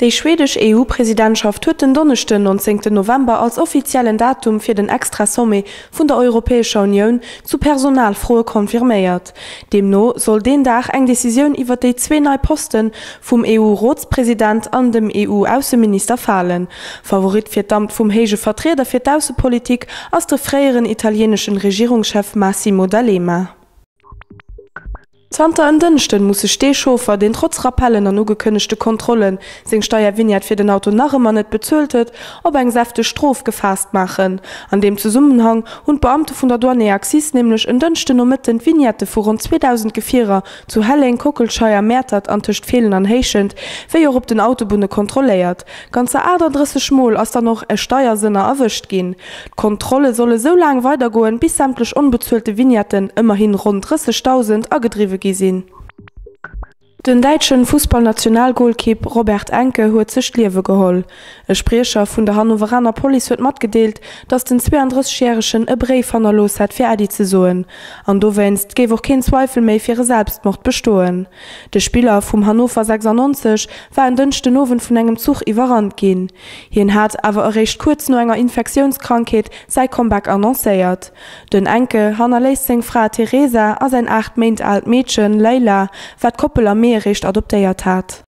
Die schwedische EU-Präsidentschaft hat den Donnerstag, 19. November, als offiziellen Datum für den Extra-Sommet von der Europäischen Union zu Personalfragen konfirmiert. Demnach soll den Tag eine Decision über die zwei neuen Posten vom EU-Ratspräsident und dem EU-Außenminister fallen. Favorit für das Amt vom hohen Vertreter für die Außenpolitik ist der früheren italienischen Regierungschef Massimo D'Alema. Zwanter an Dënchten musse Steechofer den trotz Rappellen an ugekënnechte Kontrollen seg Steuervignett fir den Auto nachemmer net bezöltet, ob eng säfte Strof gefasst machen. An dem Zusammenhang hun Beamte vun der Douane Axis nämlich en dënchten no mitten Vignette vu rund 2000 Gefierer zu Helling, Kokelscheier, Märtert an Tcht Fehlen an Heichend, wéi op den Autobunde kontrolléiert. Ganze 38 Schmoul ass da noch e Steuersinner erwischt gin. Kontrolle solle so lang weitergoen, bis sämtlech unbezölte Vignetten immerhin rund 30.000 agedriwe gesehen. Den deutschen Fußballnationalgoalkeeper Robert Enke huet sich Liewe geholl. E Sprecher vun der Hannoveraner Police huet matgedeelt, dass den 32-jährigen e Brief an der Los hat fir Adi ze soen. An do wennst géif auch kein Zweifel méi fir Selbstmord bestoen. De Spieler vum Hannover 96 war en dënchten Owen vun engem Zug iwwerrand gin. Hien hat awer recht kurz no enger Infektionskrankheit sei Comeback annoncéiert. Den Enke hanner leist seg Fra Theresa as ein 8 Monate alt Mädchen Leila wat Koppel am Meerrecht adoptéiert hat.